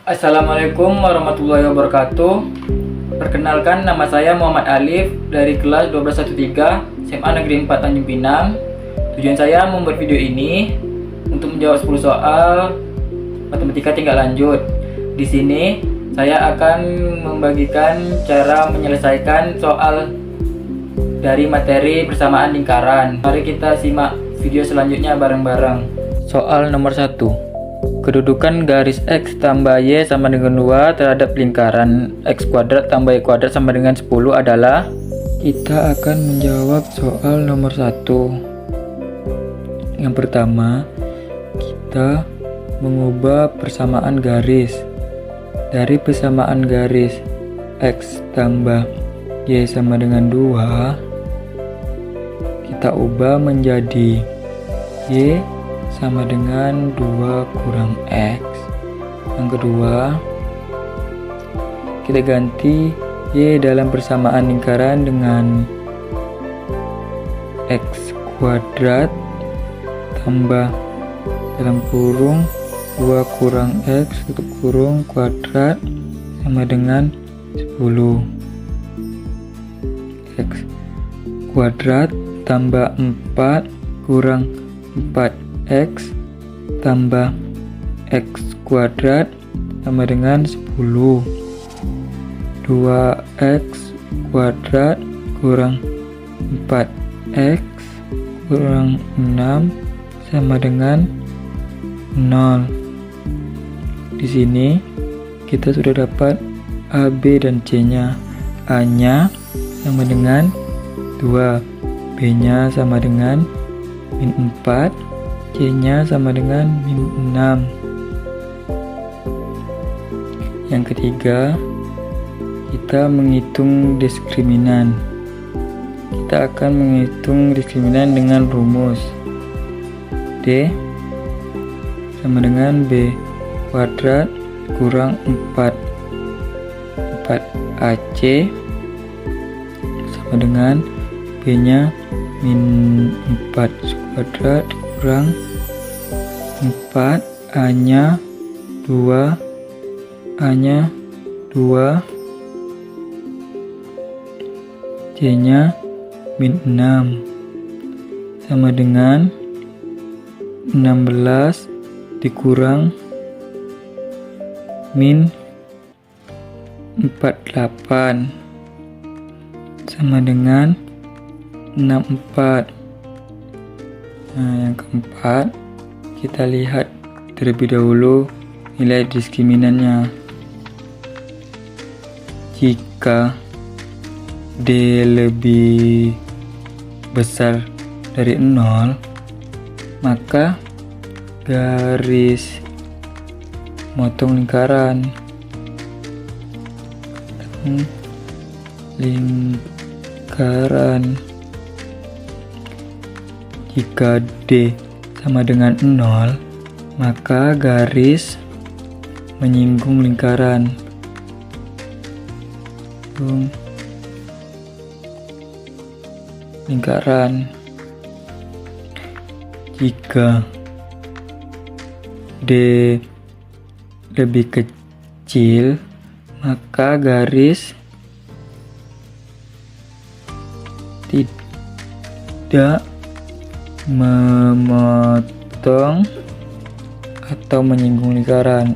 Assalamualaikum warahmatullahi wabarakatuh. Perkenalkan, nama saya Muhammad Alif dari kelas 1213 SMA Negeri 4 Tanjung Pinang. Tujuan saya membuat video ini untuk menjawab 10 soal matematika tingkat lanjut. Di sini saya akan membagikan cara menyelesaikan soal dari materi persamaan lingkaran. Mari kita simak video selanjutnya bareng-bareng. Soal nomor 1. Kedudukan garis X tambah Y sama dengan 2 terhadap lingkaran X kuadrat tambah Y kuadrat sama dengan 10 adalah. Kita akan menjawab soal nomor 1. Yang pertama, kita mengubah persamaan garis. Dari persamaan garis X tambah Y sama dengan 2, kita ubah menjadi Y sama dengan 2 kurang X. Yang kedua, kita ganti Y dalam persamaan lingkaran dengan X kuadrat tambah dalam kurung 2 kurang X tutup kurung kuadrat sama dengan 10. X kuadrat tambah 4 kurang 4X tambah X kuadrat sama dengan 10. 2X kuadrat kurang 4X kurang 6 sama dengan 0. Di sini kita sudah dapat A, B, dan C-nya. A-nya sama dengan 2, B-nya sama dengan min 4, C-nya sama dengan min 6. Yang ketiga, kita menghitung diskriminan. Kita akan menghitung diskriminan dengan rumus D sama dengan B kuadrat kurang 4AC sama dengan B-nya min 4 kuadrat kurang 4, A-nya 2, A-nya 2, C-nya min 6 sama dengan 16 dikurang min 48 sama dengan 64. Nah, yang keempat, kita lihat terlebih dahulu nilai diskriminannya. Jika D lebih besar dari 0, maka garis motong lingkaran jika D sama dengan 0, maka garis menyinggung lingkaran. Jika D lebih kecil, maka garis tidak memotong atau menyinggung lingkaran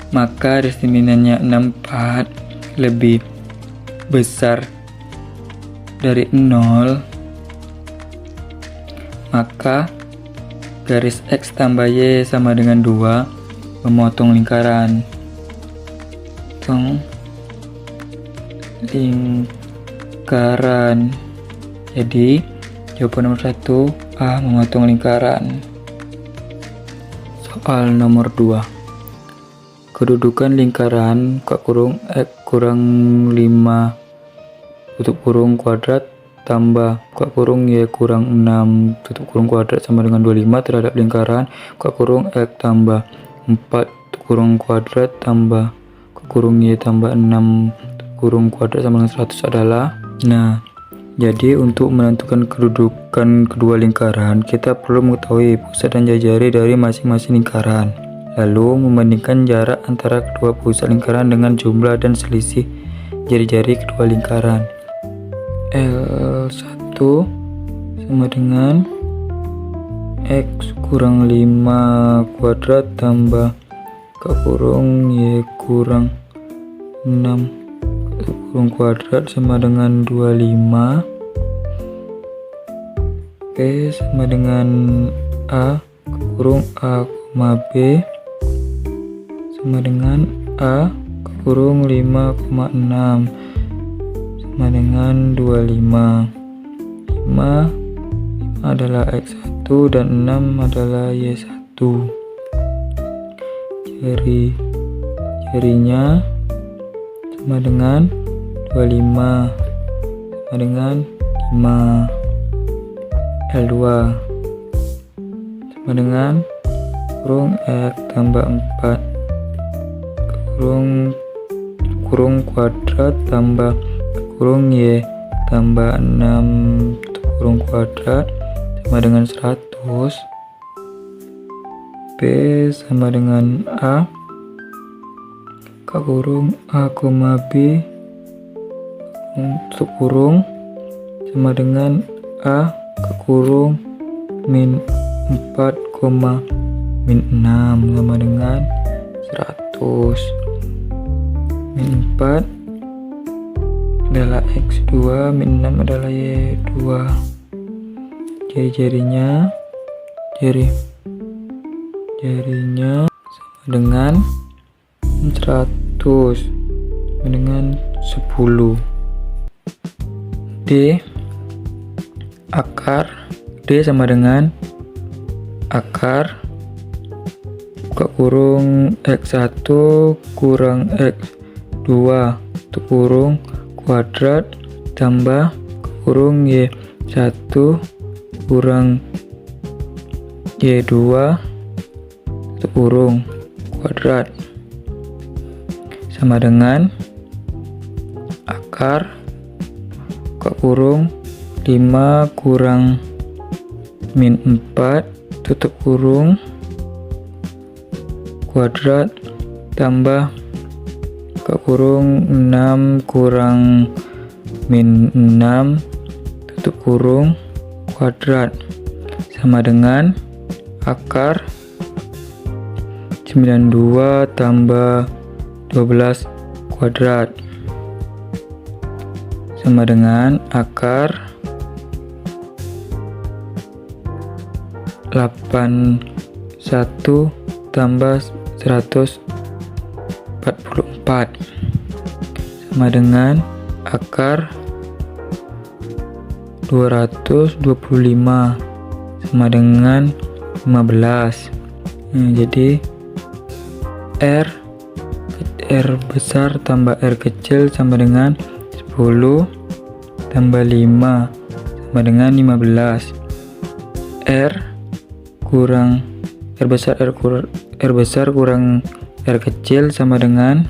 maka diskriminannya 64 lebih besar dari 0, maka garis X tambah Y sama dengan 2 memotong lingkaran. Jadi jawaban nomor 1 A, memotong lingkaran. Soal nomor 2. Kedudukan lingkaran X kurang 5 tutup kurung kuadrat tambah Y kurang 6 tutup kurung kuadrat sama dengan 25 terhadap lingkaran X tambah 4 tutup kurung kuadrat tambah Y tambah 6 tutup kurung kuadrat sama dengan 100 adalah. Nah, Jadi untuk menentukan kedudukan kedua lingkaran, kita perlu mengetahui pusat dan jari-jari dari masing-masing lingkaran. Lalu membandingkan jarak antara kedua pusat lingkaran dengan jumlah dan selisih jari-jari kedua lingkaran. L1 sama dengan X kurang 5 kuadrat tambah K kurung Y kurang 6 kurung kuadrat sama dengan 25. P sama dengan A kurung A, B sama dengan A kurung 5,6 sama dengan 25. 5 adalah X1 dan 6 adalah Y1. Jarinya sama dengan 25 sama dengan 5. L2 sama dengan kurung X tambah 4 kurung kuadrat tambah kurung Y tambah 6 kurung kuadrat sama dengan 100. P sama dengan A K kurung A, B tutup kurung sama dengan A K kurung min 4, min 6 sama dengan 100. Min 4 adalah X2, min 6 adalah Y2. Jari-jarinya sama dengan 100 sama dengan 10. D sama dengan akar buka kurung X1 kurang X2 tutup kurung kuadrat tambah kurung Y1 kurang Y2 tutup kurung kuadrat sama dengan akar buka kurung 5 kurang min 4 tutup kurung kuadrat tambah buka kurung 6 kurang min 6 tutup kurung kuadrat sama dengan akar 92 tambah 12 kuadrat sama dengan akar 81 tambah 144 sama dengan akar 225 sama dengan 15. Jadi R besar tambah R kecil sama dengan 10 tambah 5 sama dengan 15. R besar kurang R kecil sama dengan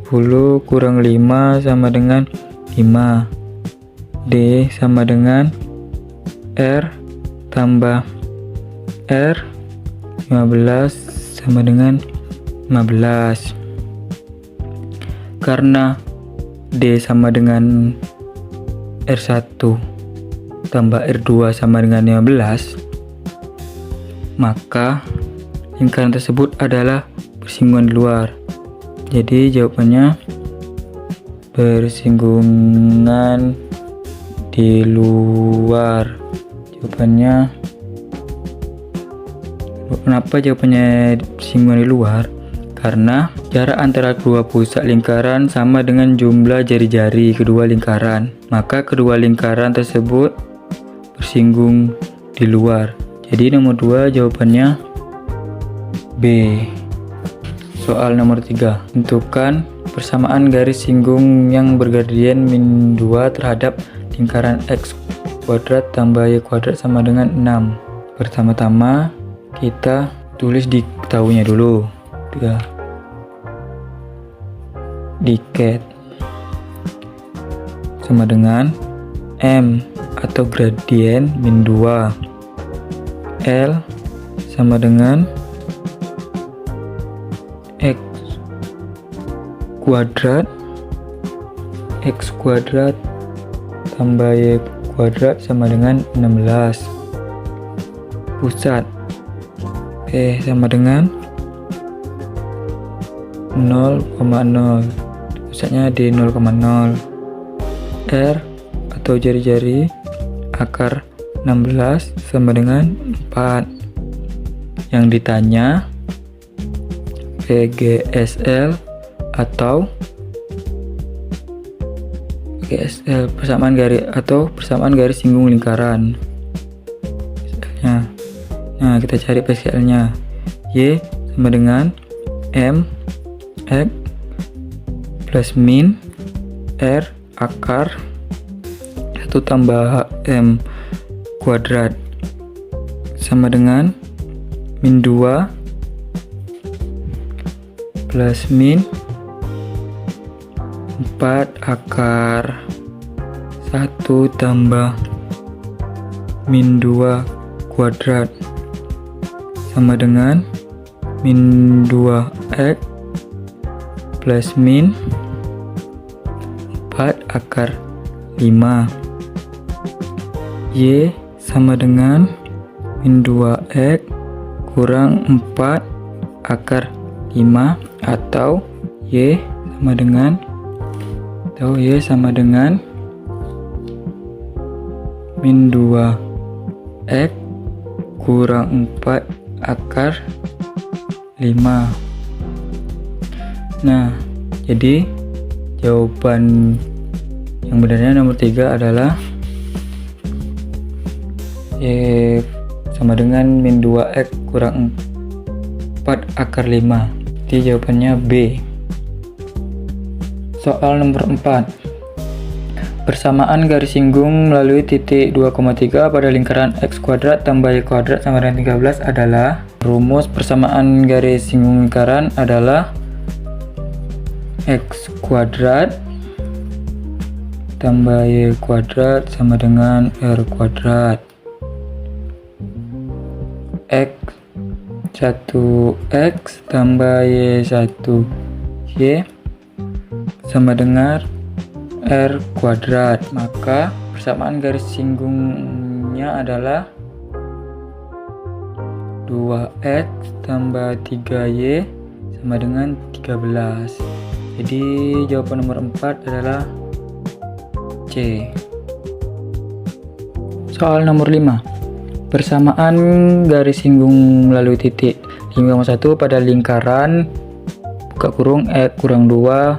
10 kurang 5 sama dengan 5. D sama dengan R tambah R 15 sama dengan 15. Karena D sama dengan R1 tambah R2 sama dengan 15, maka lingkaran tersebut adalah bersinggungan di luar. Jadi jawabannya bersinggungan di luar. Kenapa jawabannya bersinggungan di luar? Karena jarak antara kedua pusat lingkaran sama dengan jumlah jari-jari kedua lingkaran, maka kedua lingkaran tersebut bersinggung di luar. Jadi nomor 2 jawabannya B. Soal nomor 3. Tentukan persamaan garis singgung yang bergradian min 2 terhadap lingkaran X kuadrat tambah Y kuadrat sama dengan 6. Pertama-tama kita tulis diketahuinya dulu. Diket sama dengan M atau gradien min 2. L sama dengan X kuadrat tambah Y kuadrat sama dengan 16. Pusat P sama dengan 0,0, pusatnya di 0,0. R atau jari-jari akar 16 sama dengan 4. Yang ditanya PGSL atau PGSL persamaan garis singgung lingkaran. Nah, kita cari PGSL-nya. Y sama dengan M X plus min R akar 1 tambah M kuadrat sama dengan min 2 plus min 4 akar 1 tambah min 2 kuadrat sama dengan min 2x plus min 4 akar 5. Y sama dengan min 2x kurang 4 akar 5 atau Y sama dengan min 2x kurang 4 akar 5. Nah, jadi jawaban yang benarnya nomor 3 adalah Y sama dengan min 2x kurang 4 akar 5. Jadi jawabannya B. Soal nomor 4. Persamaan garis singgung melalui titik 2,3 pada lingkaran X kuadrat tambah Y kuadrat sama dengan 13 adalah. Rumus persamaan garis singgung lingkaran adalah X kuadrat tambah Y kuadrat sama dengan R kuadrat. X1X tambah Y1Y sama dengan R kuadrat. Maka persamaan garis singgungnya adalah 2X tambah 3Y sama dengan 13. Jadi jawaban nomor 4 adalah C. Soal nomor 5. Persamaan garis singgung melalui titik 5,1 pada lingkaran buka kurung X kurang 2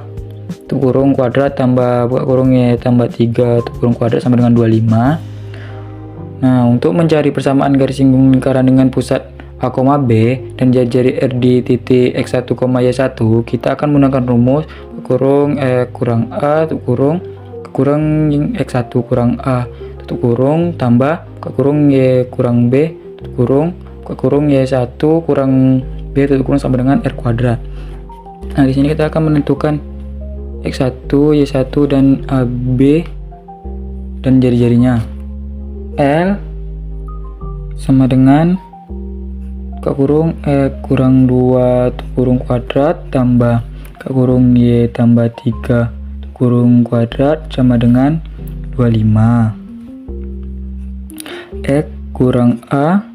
tutup kurung kuadrat tambah buka kurung Y tambah 3 tutup kurung kuadrat sama dengan 25. Nah, untuk mencari persamaan garis singgung lingkaran dengan pusat A, B dan jari R di titik X1, Y1, kita akan menggunakan rumus kurung X kurang A tutup kurung X1 kurang A tutup kurung tambah buka kurung Y kurang B tutup kurung buka kurung Y1 kurang B tutup kurung sama dengan R kuadrat. Nah, di sini kita akan menentukan X1, Y1 dan AB dan jari-jarinya. L sama dengan buka kurung X kurang 2 tutup kurung kuadrat tambah buka kurung Y tambah 3 tutup kurung kuadrat sama dengan 25. X kurang A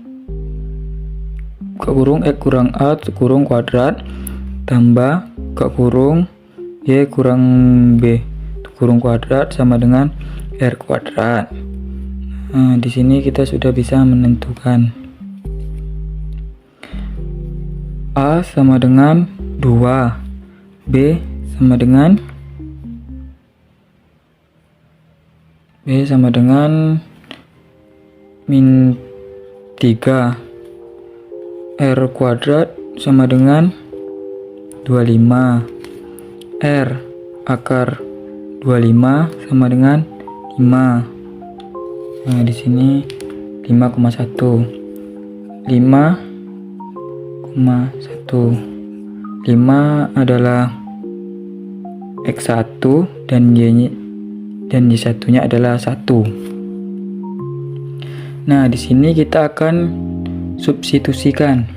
buka kurung X kurang A tutup kurung kuadrat tambah buka kurung Y kurang B tutup kurung kuadrat sama dengan R kuadrat. Nah, di sini kita sudah bisa menentukan A sama dengan 2, B sama dengan min 3, R kuadrat sama dengan 25, R akar 25 sama dengan 5. Nah, di sini 5,1 5 adalah X1 dan Y dan Y1-nya adalah 1. Nah, di sini kita akan substitusikan.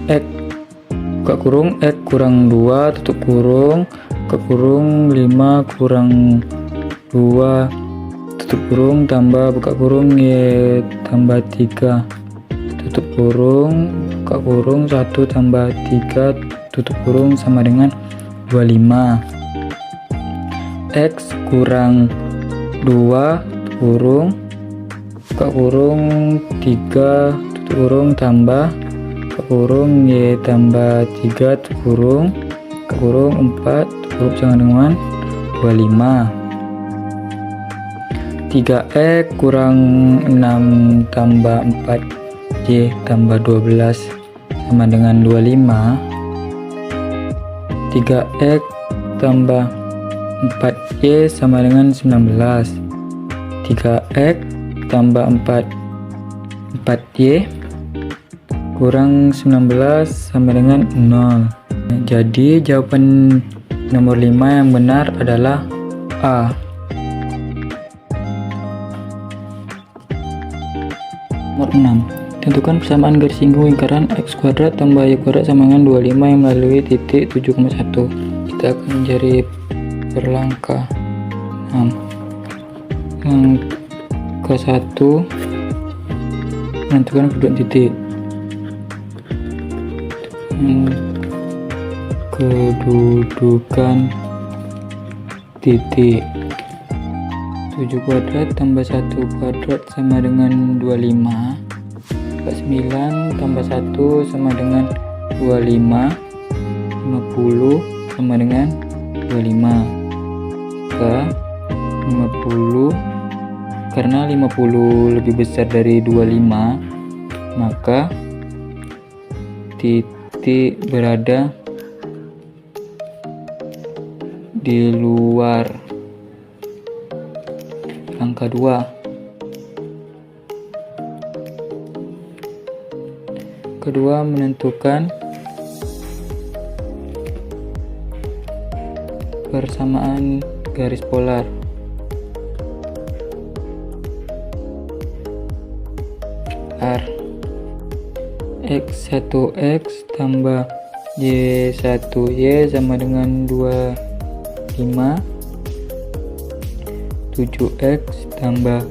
X buka kurung X kurang 2 tutup kurung buka kurung 5 kurang 2 tutup kurung tambah buka kurung Y tambah 3 tutup kurung buka kurung 1 tambah 3 tutup kurung sama dengan 25. X kurang 2 kurung buka kurung 3 tutup kurung tambah buka kurung Y tambah 3 tutup kurung buka kurung 4 tutup kurung sama dengan 25. 3X kurang 6 tambah 4Y tambah 12 sama dengan 25. 3X tambah 4Y sama dengan 19. 3X tambah 4Y kurang 19 sama dengan 0. Jadi jawaban nomor 5 yang benar adalah A. Nomor 6. Tentukan persamaan garis singgung lingkaran X kuadrat tambah Y kuadrat sama dengan 25 yang melalui titik 7,1. Kita akan mencari berlangkah. Langkah 1, menentukan kedudukan titik. Kedudukan titik 7 kuadrat tambah 1 kuadrat sama dengan 25. 9 tambah 1 sama dengan 25. 50 sama dengan 25. Maka 50, karena 50 lebih besar dari 25, maka titik berada di luar. Angka 2. Kedua, menentukan persamaan garis polar. R X1X tambah Y1Y sama dengan 25. 7X tambah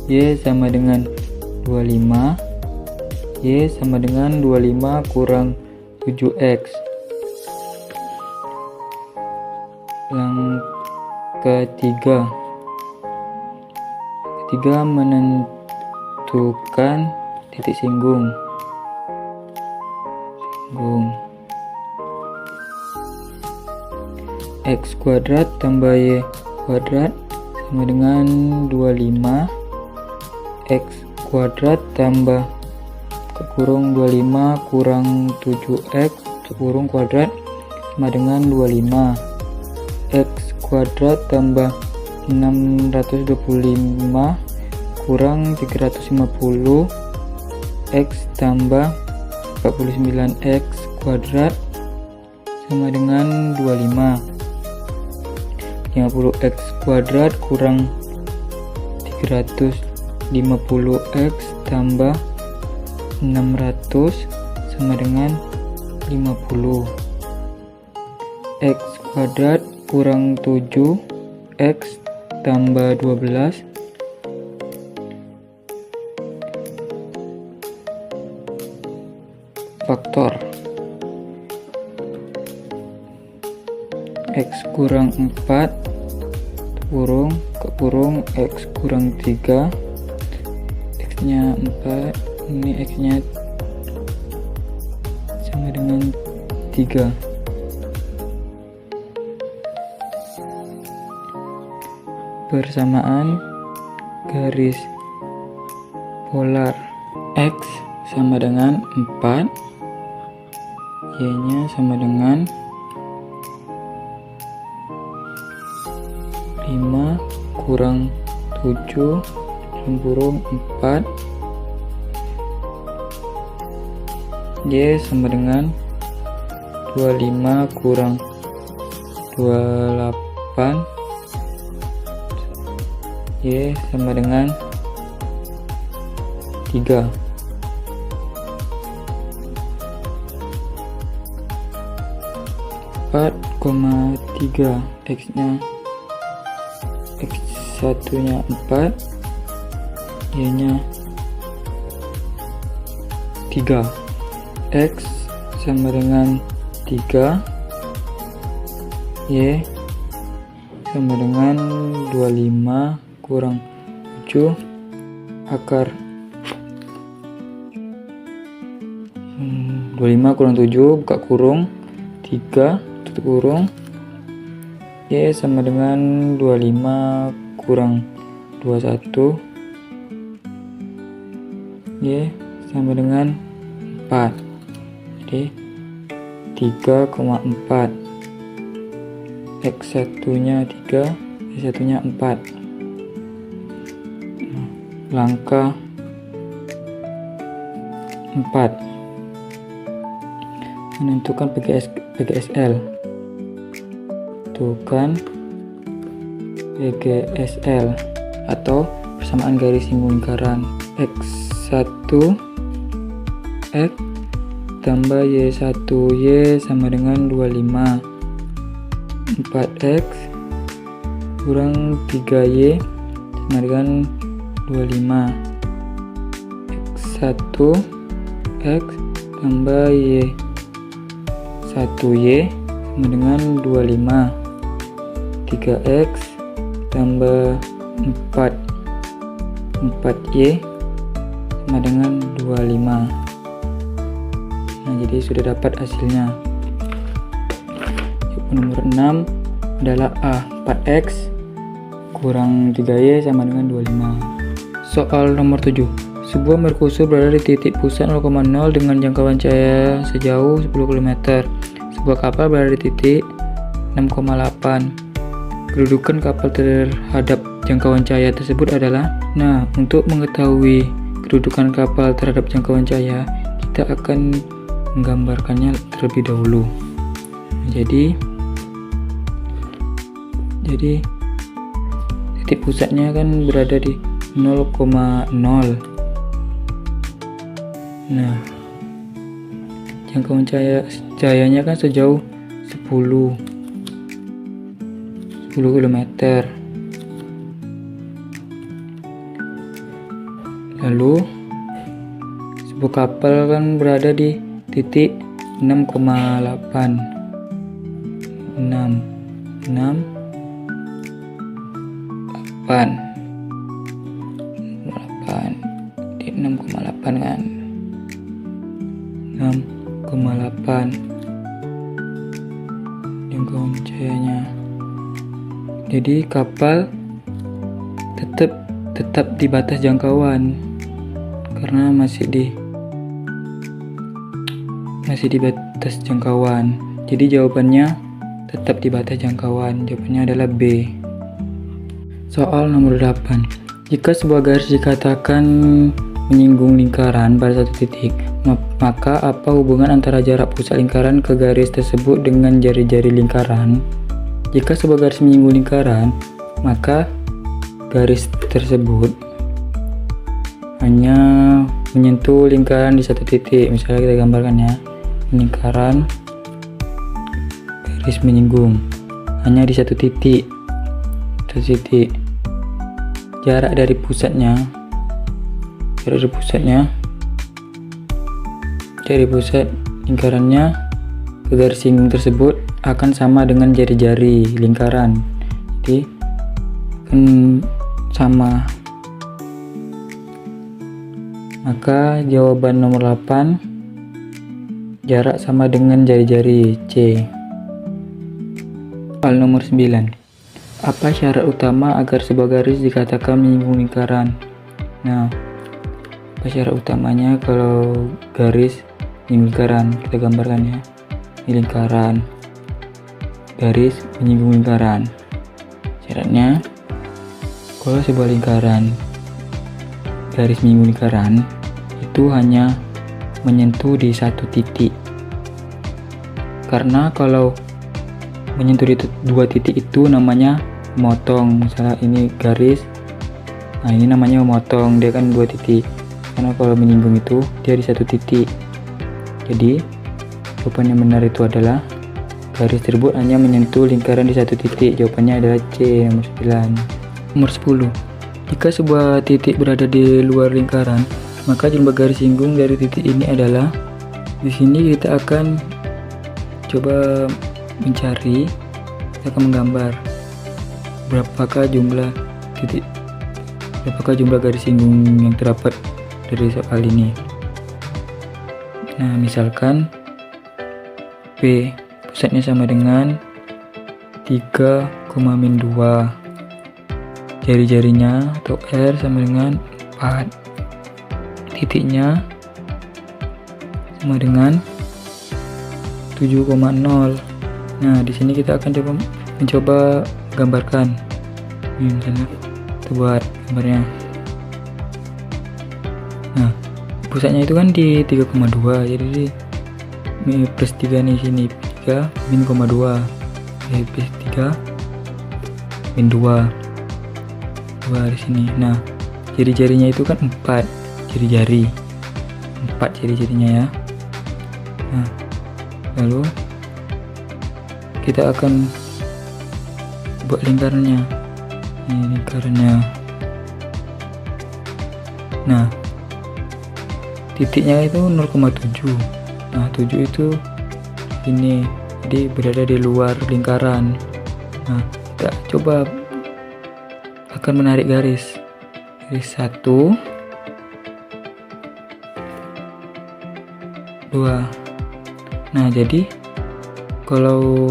Y sama dengan 25. Y sama dengan 25 kurang 7X. Langkah 3. Ketiga, menentukan titik singgung. X kuadrat tambah Y kuadrat sama dengan 25. X kuadrat tambah kurung 25 kurang 7X kurung kuadrat sama dengan 25. X kuadrat tambah 625 kurang 350. X tambah 49X kuadrat sama dengan 25. 50X kuadrat kurang 350X tambah 600 sama dengan 50. X kuadrat kurang 7X tambah 12 faktor. X kurang 4 kurung ke kurung X kurang 3, X nya 4, ini X nya sama dengan 3. Persamaan garis polar. X sama dengan 4, Y nya sama dengan 5 kurang 7 kurung 4 Y sama dengan 25 kurang 28. Y sama dengan 3. 4,3. X1 nya 4, Y nya 3. X sama dengan 3, Y sama dengan 25 kurang 7 akar 25 kurang 7 buka kurung 3 tutup kurung. Y sama dengan 25 kurang 21, Y sama dengan 4. Jadi 3,4. X1 nya 3, Y1 nya 4. Langkah 4, menentukan PGSL. Tentukan PGSL atau persamaan garis singgung lingkaran. X1 X tambah Y1 Y sama dengan 25. 4X kurang 3Y sama dengan 25. X1 X tambah Y1Y sama dengan 25. 3X tambah 4Y sama dengan 25. Nah, jadi sudah dapat hasilnya. Nomor 6 adalah A. 4X kurang 3Y sama dengan 25. Soal nomor 7. Sebuah merkursor berada di titik pusat 0,0 dengan jangkauan cahaya sejauh 10 km. Sebuah kapal berada di titik 6,8. Kedudukan kapal terhadap jangkauan cahaya tersebut adalah. Nah, untuk mengetahui kedudukan kapal terhadap jangkauan cahaya, kita akan menggambarkannya terlebih dahulu. Jadi titik pusatnya kan berada di 0,0. Nah, jangkauan cahayanya kan sejauh 10 km. Lalu sebuah kapal kan berada di titik 6,8. 6,8 kan, 6,8 jangkauan cahayanya. Jadi kapal tetap di batas jangkauan karena masih di batas jangkauan. Jadi jawabannya tetap di batas jangkauan. Jawabannya adalah B. Soal nomor 8. Jika sebuah garis dikatakan menyinggung lingkaran pada satu titik, maka apa hubungan antara jarak pusat lingkaran ke garis tersebut dengan jari-jari lingkaran? Jika sebuah garis menyinggung lingkaran, maka garis tersebut hanya menyentuh lingkaran di satu titik. Misalnya kita gambarkan ya, lingkaran garis menyinggung hanya di satu titik. Jarak dari pusat lingkarannya ke garis singgung tersebut akan sama dengan jari-jari lingkaran. Jadi kan sama. Maka jawaban nomor 8, jarak sama dengan jari-jari, C. Soal nomor 9. Apa syarat utama agar sebuah garis dikatakan menyinggung lingkaran? Nah, apa syarat utamanya kalau garis menyinggung lingkaran? Kita gambarkan ya. Ini lingkaran, garis menyinggung lingkaran. Syaratnya, kalau sebuah lingkaran garis menyinggung lingkaran itu hanya menyentuh di satu titik. Karena kalau menyentuh di dua titik itu namanya memotong. Misalnya ini garis, nah ini namanya memotong, dia kan dua titik. Karena kalau menyinggung itu dia di satu titik. Jadi jawaban yang benar itu adalah garis tersebut hanya menyentuh lingkaran di satu titik. Jawabannya adalah C, nomor 9. Nomor 10. Jika sebuah titik berada di luar lingkaran, maka jumlah garis singgung dari titik ini adalah, di sini kita akan coba mencari, kita akan menggambar berapakah jumlah garis singgung yang terdapat dari soal ini. Nah, misalkan P pusatnya sama dengan 3,-2, jari-jarinya atau R sama dengan 4, titiknya sama dengan 7,0. Nah, di sini kita akan mencoba gambarkan. Ini misalnya kita buat gambarnya. Nah, pusatnya itu kan di 3,2, jadi plus 3 nih, sini 3 min 2, plus 3 min 2 di sini. Nah, jari-jarinya itu kan 4 jari-jarinya ya. Nah, lalu kita akan buat lingkarannya. Ini lingkarannya. Nah, titiknya itu 0,7. Nah, 7 itu ini, jadi berada di luar lingkaran. Nah, kita coba akan menarik garis 1, 2. Nah, jadi kalau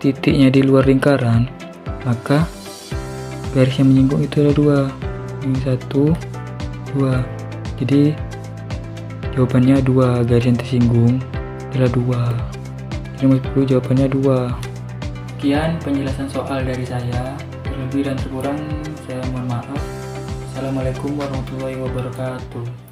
titiknya di luar lingkaran, maka garis yang menyinggung itu ada 2. Ini 1, 2. Jadi jawabannya 2, garis yang tersinggung adalah 2. Jadi maksudku jawabannya 2. Sekian penjelasan soal dari saya. Terlebih dan terkurang saya mohon maaf. Assalamualaikum warahmatullahi wabarakatuh.